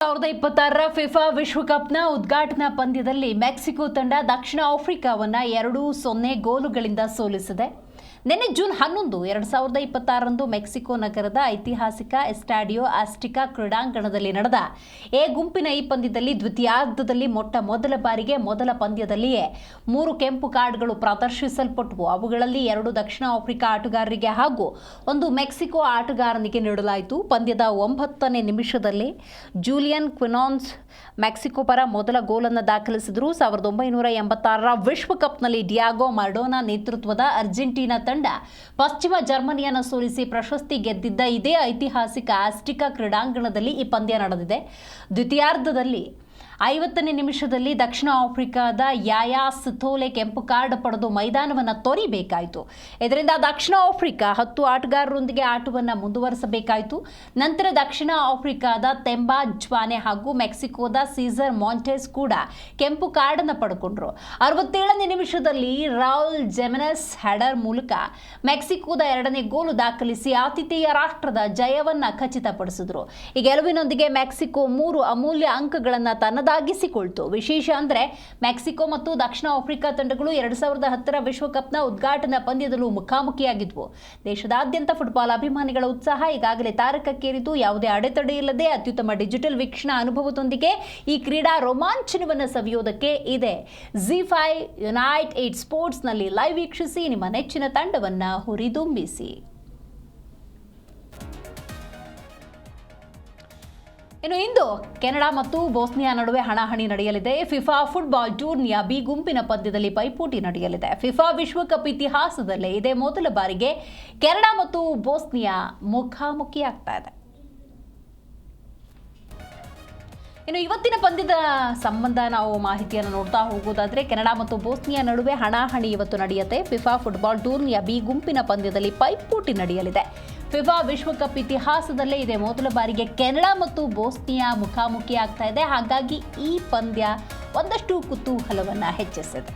2026ರ FIFA ವಿಶ್ವಕಪ್ನ ಉದ್ಘಾಟನಾ ಪಂದ್ಯದಲ್ಲಿ Mexico ತಂಡ ದಕ್ಷಿಣ ಆಫ್ರಿಕಾವನ್ನು 2-0 ಗೋಲುಗಳಿಂದ ಸೋಲಿಸಿದೆ. ನಿನ್ನೆ ಜೂನ್ 11, 2026ರಂದು ಮೆಕ್ಸಿಕೋ ನಗರದ ಐತಿಹಾಸಿಕ ಎಸ್ಟಾಡಿಯೋ ಆಸ್ಟಿಕಾ ಕ್ರೀಡಾಂಗಣದಲ್ಲಿ ನಡೆದ ಎ ಗುಂಪಿನ ಈ ಪಂದ್ಯದಲ್ಲಿ ದ್ವಿತೀಯಾರ್ಧದಲ್ಲಿ ಮೊದಲ ಬಾರಿಗೆ ಮೊದಲ ಪಂದ್ಯದಲ್ಲಿಯೇ 3 ಕೆಂಪು ಕಾರ್ಡ್ಗಳು ಪ್ರದರ್ಶಿಸಲ್ಪಟ್ಟವು. ಅವುಗಳಲ್ಲಿ 2 ದಕ್ಷಿಣ ಆಫ್ರಿಕಾ ಆಟಗಾರರಿಗೆ ಹಾಗೂ 1 ಮೆಕ್ಸಿಕೋ ಆಟಗಾರನಿಗೆ ನೀಡಲಾಯಿತು. ಪಂದ್ಯದ 9ನೇ ನಿಮಿಷದಲ್ಲಿ ಜೂಲಿಯನ್ ಕ್ವಿನಾನ್ಸ್ ಮೆಕ್ಸಿಕೋ ಪರ ಮೊದಲ ಗೋಲನ್ನು ದಾಖಲಿಸಿದರು. 1986ರ ವಿಶ್ವಕಪ್ನಲ್ಲಿ ಡಿಯಾಗೋ ಮರಡೋನಾ ನೇತೃತ್ವದ ಅರ್ಜೆಂಟೀನಾ ತಂಡ ಪಶ್ಚಿಮ ಜರ್ಮನಿಯನ್ನು ಸೋಲಿಸಿ ಪ್ರಶಸ್ತಿ ಗೆದ್ದಿದ್ದ ಇದೇ ಐತಿಹಾಸಿಕ ಆಸ್ಟಿಕಾ ಕ್ರೀಡಾಂಗಣದಲ್ಲಿ ಈ ಪಂದ್ಯ ನಡೆದಿದೆ. ದ್ವಿತೀಯಾರ್ಧದಲ್ಲಿ 50ನೇ ನಿಮಿಷದಲ್ಲಿ ದಕ್ಷಿಣ ಆಫ್ರಿಕಾದ ಯಾಯಾ ಸಿಥೋಲೆ ಕೆಂಪು ಕಾರ್ಡ್ ಪಡೆದು ಮೈದಾನವನ್ನು ತೊರೆಯಬೇಕಾಯಿತು. ಇದರಿಂದ ದಕ್ಷಿಣ ಆಫ್ರಿಕಾ 10 ಆಟಗಾರರೊಂದಿಗೆ ಆಟವನ್ನು ಮುಂದುವರಿಸಬೇಕಾಯಿತು. ನಂತರ ದಕ್ಷಿಣ ಆಫ್ರಿಕಾದ ತೆಂಬಾ ಜ್ವಾನೆ ಹಾಗೂ ಮೆಕ್ಸಿಕೋದ ಸೀಸರ್ ಮಾಂಟೆಸ್ ಕೂಡ ಕೆಂಪು ಕಾರ್ಡನ್ನು ಪಡ್ಕೊಂಡ್ರು. 67ನೇ ನಿಮಿಷದಲ್ಲಿ ರಾಹುಲ್ ಜೆಮೆನೆಸ್ ಹೆಡರ್ ಮೂಲಕ ಮೆಕ್ಸಿಕೋದ 2ನೇ ಗೋಲು ದಾಖಲಿಸಿ ಆತಿಥೇಯ ರಾಷ್ಟ್ರದ ಜಯವನ್ನು ಖಚಿತಪಡಿಸಿದ್ರು. ಈ ಗೆಲುವಿನೊಂದಿಗೆ ಮೆಕ್ಸಿಕೋ 3 ಅಮೂಲ್ಯ ಅಂಕಗಳನ್ನು ತನ್ನದಾಗಿಸಿಕೊಳ್ತು. ವಿಶೇಷ ಅಂದರೆ ಮೆಕ್ಸಿಕೋ ಮತ್ತು ದಕ್ಷಿಣ ಆಫ್ರಿಕಾ ತಂಡಗಳು 2010ರ ವಿಶ್ವಕಪ್ನ ಉದ್ಘಾಟನಾ ಪಂದ್ಯದಲ್ಲೂ ಮುಖಾಮುಖಿಯಾಗಿದ್ವು. ದೇಶದಾದ್ಯಂತ ಫುಟ್ಬಾಲ್ ಅಭಿಮಾನಿಗಳ ಉತ್ಸಾಹ ಈಗಾಗಲೇ ತಾರಕಕ್ಕೇರಿದ್ದು, ಯಾವುದೇ ಅಡೆತಡೆ ಇಲ್ಲದೆ ಅತ್ಯುತ್ತಮ ಡಿಜಿಟಲ್ ವೀಕ್ಷಣಾ ಅನುಭವದೊಂದಿಗೆ ಈ ಕ್ರೀಡಾ ರೋಮಾಂಚನವನ್ನು ಸವಿಯೋದಕ್ಕೆ ಇದೆ. ZEE5 ಯುನೈಟ್ 8 ಸ್ಪೋರ್ಟ್ಸ್ನಲ್ಲಿ ಲೈವ್ ವೀಕ್ಷಿಸಿ ನಿಮ್ಮ ನೆಚ್ಚಿನ ತಂಡವನ್ನು ಹುರಿದುಂಬಿಸಿ. ಇಂದು ಕೆನಡಾ ಮತ್ತು ಬೋಸ್ನಿಯಾ ನಡುವೆ ಹಣಾಹಣಿ ನಡೆಯಲಿದೆ. ಫಿಫಾ ಫುಟ್ಬಾಲ್ ಟೂರ್ನಿಯ ಬಿ ಗುಂಪಿನ ಪಂದ್ಯದಲ್ಲಿ ಪೈಪೋಟಿ ನಡೆಯಲಿದೆ. ಫಿಫಾ ವಿಶ್ವಕಪ್ ಇತಿಹಾಸದಲ್ಲೇ ಇದೇ ಮೊದಲ ಬಾರಿಗೆ ಕೆನಡಾ ಮತ್ತು ಬೋಸ್ನಿಯಾ ಮುಖಾಮುಖಿಯಾಗ್ತಾ ಇದೆ. ಇವತ್ತಿನ ಪಂದ್ಯದ ಸಂಬಂಧ ನಾವು ಮಾಹಿತಿಯನ್ನು ನೋಡ್ತಾ ಹೋಗೋದಾದ್ರೆ, ಕೆನಡಾ ಮತ್ತು ಬೋಸ್ನಿಯಾ ನಡುವೆ ಹಣಾಹಣಿ ಇವತ್ತು ನಡೆಯುತ್ತೆ. ಫಿಫಾ ಫುಟ್ಬಾಲ್ ಟೂರ್ನಿಯ ಬಿ ಗುಂಪಿನ ಪಂದ್ಯದಲ್ಲಿ ಪೈಪೋಟಿ ನಡೆಯಲಿದೆ. ಫಿಫಾ ವಿಶ್ವಕಪ್ ಇತಿಹಾಸದಲ್ಲೇ ಇದೇ ಮೊದಲ ಬಾರಿಗೆ ಕೆನಡಾ ಮತ್ತು ಬೋಸ್ನಿಯಾ ಮುಖಾಮುಖಿ ಆಗ್ತಾ ಇದೆ. ಹಾಗಾಗಿ ಈ ಪಂದ್ಯ ಒಂದಷ್ಟು ಕುತೂಹಲವನ್ನು ಹೆಚ್ಚಿಸಿದೆ.